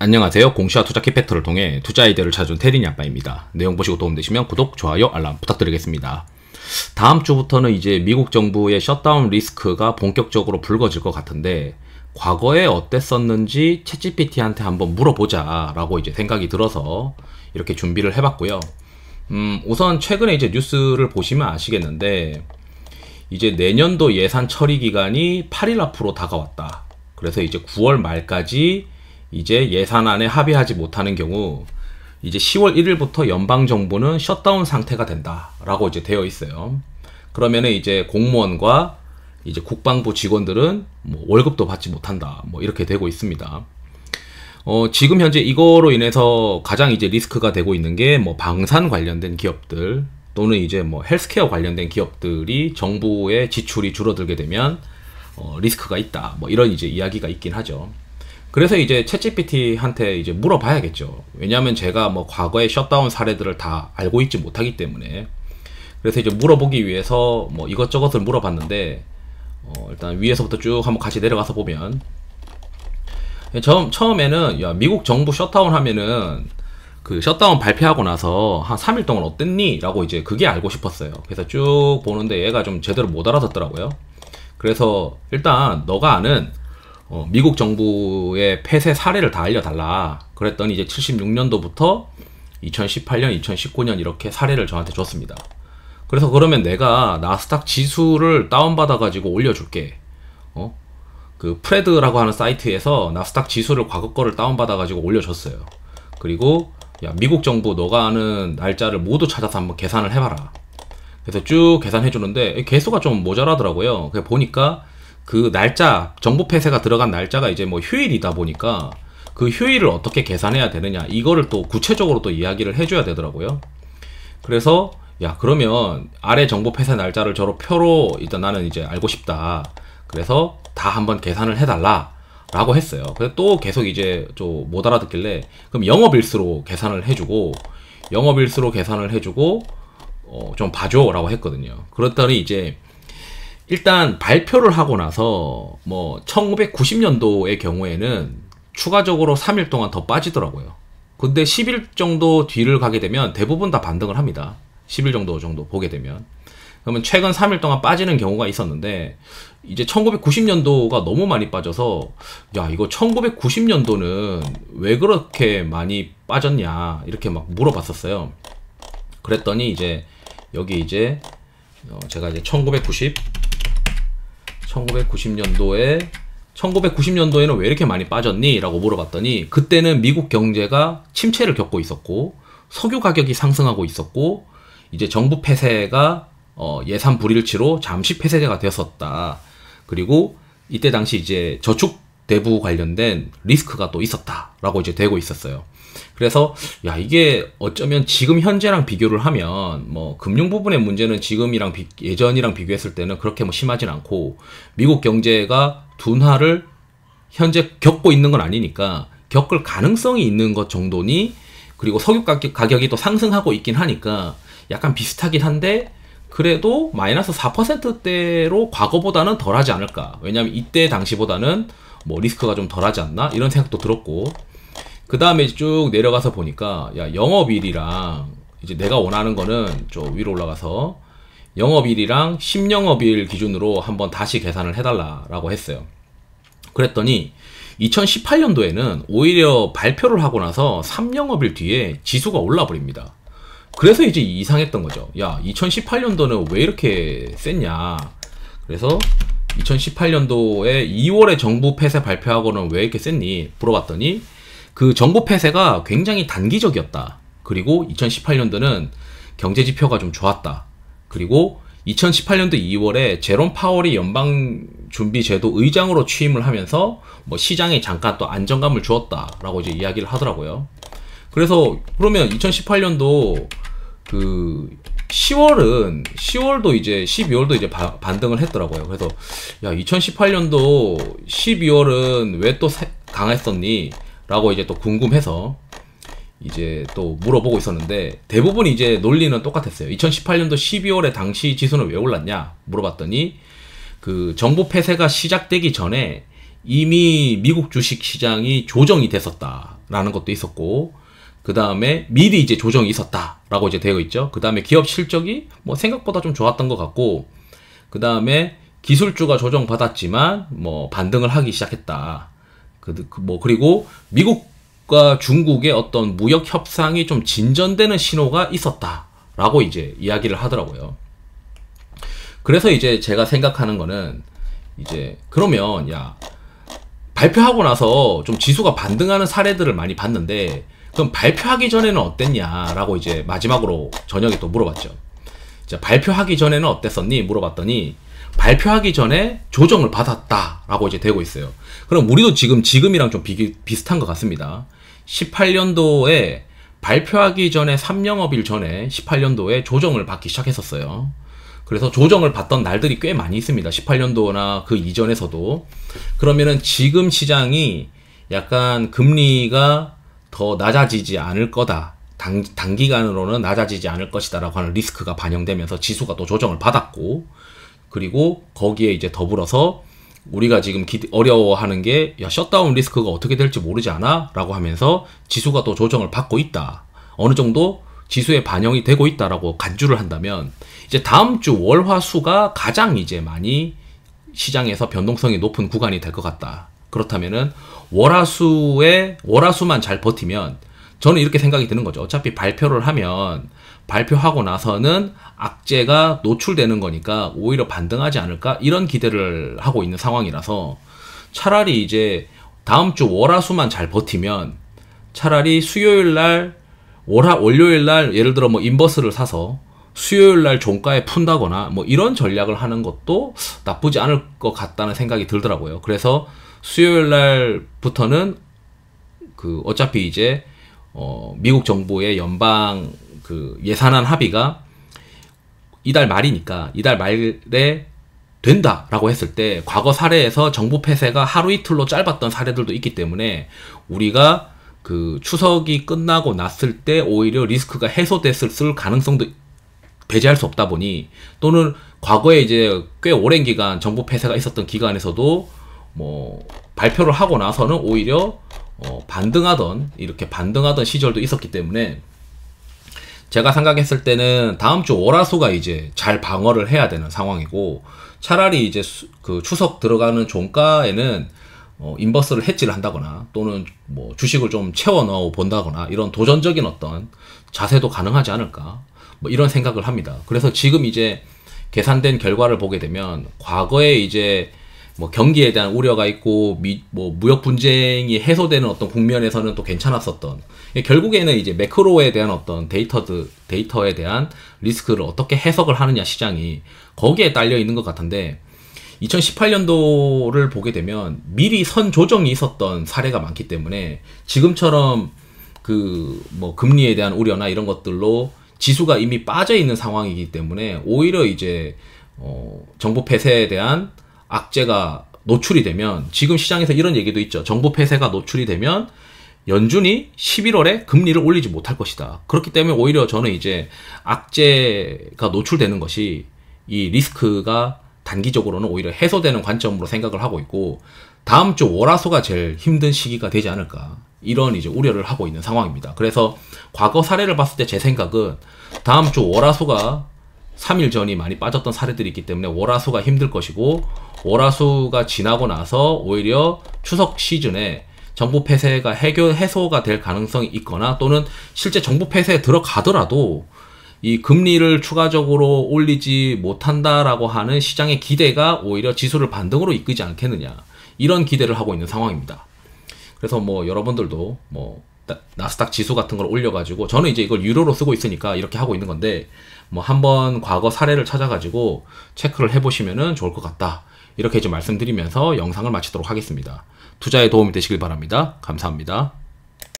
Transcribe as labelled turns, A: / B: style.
A: 안녕하세요. 공시와 투자 키팩터를 통해 투자 아이디어를 찾아준 테린이 아빠입니다. 내용 보시고 도움되시면 구독, 좋아요, 알람 부탁드리겠습니다. 다음 주부터는 이제 미국 정부의 셧다운 리스크가 본격적으로 불거질 것 같은데, 과거에 어땠었는지 챗GPT한테 한번 물어보자 라고 이제 생각이 들어서 이렇게 준비를 해봤고요. 우선 최근에 이제 뉴스를 보시면 아시겠는데, 이제 내년도 예산 처리 기간이 8일 앞으로 다가왔다. 그래서 이제 9월 말까지 이제 예산안에 합의하지 못하는 경우 이제 10월 1일부터 연방정부는 셧다운 상태가 된다 라고 이제 되어 있어요. 그러면은 이제 공무원과 이제 국방부 직원들은 뭐 월급도 받지 못한다, 뭐 이렇게 되고 있습니다. 지금 현재 이거로 인해서 가장 이제 리스크가 되고 있는 게 뭐 방산 관련된 기업들 또는 이제 뭐 헬스케어 관련된 기업들이 정부의 지출이 줄어들게 되면 리스크가 있다, 뭐 이런 이제 이야기가 있긴 하죠. 그래서 이제 챗GPT한테 이제 물어봐야겠죠. 왜냐하면 제가 뭐 과거의 셧다운 사례들을 다 알고 있지 못하기 때문에. 그래서 이제 물어보기 위해서 뭐 이것저것을 물어봤는데, 일단 위에서부터 쭉 한번 같이 내려가서 보면, 처음에는 야, 미국 정부 셧다운 하면은 그 셧다운 발표하고 나서 한 3일 동안 어땠니? 라고 이제 그게 알고 싶었어요. 그래서 쭉 보는데 얘가 좀 제대로 못 알아듣더라고요. 그래서 일단 너가 아는 미국 정부의 폐쇄 사례를 다 알려달라. 그랬더니 이제 76년도부터 2018년, 2019년 이렇게 사례를 저한테 줬습니다. 그래서 그러면 내가 나스닥 지수를 다운받아가지고 올려줄게. 그 프레드라고 하는 사이트에서 나스닥 지수를 과거 거를 다운받아가지고 올려줬어요. 그리고 야, 미국 정부 너가 아는 날짜를 모두 찾아서 한번 계산을 해봐라. 그래서 쭉 계산해주는데 개수가 좀 모자라더라고요. 그래서 보니까 그 날짜, 정부 폐쇄가 들어간 날짜가 이제 뭐 휴일이다 보니까 그 휴일을 어떻게 계산해야 되느냐, 이거를 또 구체적으로 또 이야기를 해줘야 되더라고요. 그래서 야, 그러면 아래 정부 폐쇄 날짜를 저로 표로 일단 나는 이제 알고 싶다. 그래서 다 한번 계산을 해달라 라고 했어요. 그래서 또 계속 이제 좀 못 알아듣길래 그럼 영업일수로 계산을 해주고, 영업일수로 계산을 해주고 좀 봐줘 라고 했거든요. 그랬더니 이제 일단 발표를 하고 나서 뭐 1990년도의 경우에는 추가적으로 3일 동안 더 빠지더라고요. 근데 10일 정도 뒤를 가게 되면 대부분 다 반등을 합니다. 10일 정도 보게 되면. 그러면 최근 3일 동안 빠지는 경우가 있었는데, 이제 1990년도가 너무 많이 빠져서 야, 이거 1990년도는 왜 그렇게 많이 빠졌냐 이렇게 막 물어봤었어요. 그랬더니 이제 여기 이제 제가 이제 1990년도에는 왜 이렇게 많이 빠졌니? 라고 물어봤더니, 그때는 미국 경제가 침체를 겪고 있었고 석유 가격이 상승하고 있었고 이제 정부 폐쇄가 예산 불일치로 잠시 폐쇄가 되었었다. 그리고 이때 당시 이제 저축 대부 관련된 리스크가 또 있었다 라고 이제 되고 있었어요. 그래서 야, 이게 어쩌면 지금 현재랑 비교를 하면 뭐 금융 부분의 문제는 지금이랑 예전이랑 비교했을 때는 그렇게 뭐 심하진 않고, 미국 경제가 둔화를 현재 겪고 있는 건 아니니까 겪을 가능성이 있는 것 정도니, 그리고 석유 가격이 또 상승하고 있긴 하니까 약간 비슷하긴 한데 그래도 마이너스 4%대로 과거보다는 덜하지 않을까. 왜냐면 이때 당시보다는 뭐 리스크가 좀 덜하지 않나 이런 생각도 들었고, 그 다음에 쭉 내려가서 보니까 야, 영업일이랑 이제 내가 원하는 거는 좀 위로 올라가서 영업일이랑 10영업일 기준으로 한번 다시 계산을 해달라라고 했어요. 그랬더니 2018년도에는 오히려 발표를 하고 나서 3영업일 뒤에 지수가 올라 버립니다. 그래서 이제 이상했던 거죠. 야, 2018년도는 왜 이렇게 셌냐. 그래서 2018년도에 2월에 정부 폐쇄 발표하고는 왜 이렇게 셌니 물어봤더니 그 정부 폐쇄가 굉장히 단기적이었다. 그리고 2018년도는 경제 지표가 좀 좋았다. 그리고 2018년도 2월에 제롬 파월이 연방준비제도 의장으로 취임을 하면서 뭐 시장에 잠깐 또 안정감을 주었다라고 이제 이야기를 하더라고요. 그래서 그러면 2018년도 그 10월도 이제 12월도 이제 반등을 했더라고요. 그래서 야, 2018년도 12월은 왜 또 강했었니? 라고 이제 또 궁금해서 이제 또 물어보고 있었는데, 대부분 이제 논리는 똑같았어요. 2018년도 12월에 당시 지수는 왜 올랐냐 물어봤더니 그 정부 폐쇄가 시작되기 전에 이미 미국 주식 시장이 조정이 됐었다 라는 것도 있었고, 그 다음에 미리 이제 조정이 있었다라고 이제 되어 있죠. 그 다음에 기업 실적이 뭐 생각보다 좀 좋았던 것 같고, 그 다음에 기술주가 조정받았지만 뭐 반등을 하기 시작했다. 그리고 미국과 중국의 어떤 무역 협상이 좀 진전되는 신호가 있었다라고 이제 이야기를 하더라고요. 그래서 이제 제가 생각하는 거는 이제 그러면 야, 발표하고 나서 좀 지수가 반등하는 사례들을 많이 봤는데 그럼 발표하기 전에는 어땠냐라고 이제 마지막으로 저녁에 또 물어봤죠. 자, 발표하기 전에는 어땠었니? 물어봤더니 발표하기 전에 조정을 받았다라고 이제 되고 있어요. 그럼 우리도 지금이랑 좀 비슷한 것 같습니다. 18년도에 발표하기 전에 3영업일 전에 18년도에 조정을 받기 시작했었어요. 그래서 조정을 받던 날들이 꽤 많이 있습니다. 18년도나 그 이전에서도. 그러면은 지금 시장이 약간 금리가 더 낮아지지 않을 거다. 단기간으로는 낮아지지 않을 것이다 라고 하는 리스크가 반영되면서 지수가 또 조정을 받았고, 그리고 거기에 이제 더불어서 우리가 지금 어려워하는 게 야, 셧다운 리스크가 어떻게 될지 모르지 않아? 라고 하면서 지수가 또 조정을 받고 있다. 어느 정도 지수에 반영이 되고 있다라고 간주를 한다면 이제 다음 주 월화수가 가장 이제 많이 시장에서 변동성이 높은 구간이 될 것 같다. 그렇다면은 월화수만 잘 버티면 저는 이렇게 생각이 드는 거죠. 어차피 발표를 하면 발표하고 나서는 악재가 노출되는 거니까 오히려 반등하지 않을까? 이런 기대를 하고 있는 상황이라서 차라리 이제 다음 주 월화수만 잘 버티면 차라리 수요일 날 월요일 날 예를 들어 뭐 인버스를 사서 수요일 날 종가에 푼다거나 뭐 이런 전략을 하는 것도 나쁘지 않을 것 같다는 생각이 들더라고요. 그래서 수요일 날부터는 어차피 이제 미국 정부의 연방 예산안 합의가 이달 말이니까 이달 말에 된다라고 했을 때 과거 사례에서 정부 폐쇄가 하루 이틀로 짧았던 사례들도 있기 때문에 우리가 추석이 끝나고 났을 때 오히려 리스크가 해소됐을 가능성도 배제할 수 없다 보니, 또는 과거에 이제 꽤 오랜 기간 정부 폐쇄가 있었던 기간에서도 뭐 발표를 하고 나서는 오히려 이렇게 반등하던 시절도 있었기 때문에 제가 생각했을 때는 다음 주 월화수가 이제 잘 방어를 해야 되는 상황이고, 차라리 이제 추석 들어가는 종가에는 인버스를 해지를 한다거나 또는 뭐 주식을 좀 채워 넣어 본다거나 이런 도전적인 어떤 자세도 가능하지 않을까, 뭐 이런 생각을 합니다. 그래서 지금 이제 계산된 결과를 보게 되면 과거에 이제 뭐 경기에 대한 우려가 있고 뭐 무역 분쟁이 해소되는 어떤 국면에서는 또 괜찮았었던, 결국에는 이제 매크로에 대한 어떤 데이터에 대한 리스크를 어떻게 해석을 하느냐 시장이 거기에 딸려 있는 것 같은데, 2018년도를 보게 되면 미리 선 조정이 있었던 사례가 많기 때문에 지금처럼 뭐 금리에 대한 우려나 이런 것들로 지수가 이미 빠져 있는 상황이기 때문에 오히려 이제 정부 폐쇄에 대한 악재가 노출이 되면, 지금 시장에서 이런 얘기도 있죠. 정부 폐쇄가 노출이 되면 연준이 11월에 금리를 올리지 못할 것이다. 그렇기 때문에 오히려 저는 이제 악재가 노출되는 것이 이 리스크가 단기적으로는 오히려 해소되는 관점으로 생각을 하고 있고, 다음 주 월화수가 제일 힘든 시기가 되지 않을까, 이런 이제 우려를 하고 있는 상황입니다. 그래서 과거 사례를 봤을 때 제 생각은 다음 주 월화수가 3일 전이 많이 빠졌던 사례들이 있기 때문에 월화수가 힘들 것이고, 월화수가 지나고 나서 오히려 추석 시즌에 정부 폐쇄가 해소가 될 가능성이 있거나, 또는 실제 정부 폐쇄에 들어가더라도 이 금리를 추가적으로 올리지 못한다라고 하는 시장의 기대가 오히려 지수를 반등으로 이끌지 않겠느냐, 이런 기대를 하고 있는 상황입니다. 그래서 뭐 여러분들도 뭐 나스닥 지수 같은 걸 올려가지고, 저는 이제 이걸 유료로 쓰고 있으니까 이렇게 하고 있는 건데, 뭐 한번 과거 사례를 찾아가지고 체크를 해보시면은 좋을 것 같다, 이렇게 이제 말씀드리면서 영상을 마치도록 하겠습니다. 투자에 도움이 되시길 바랍니다. 감사합니다.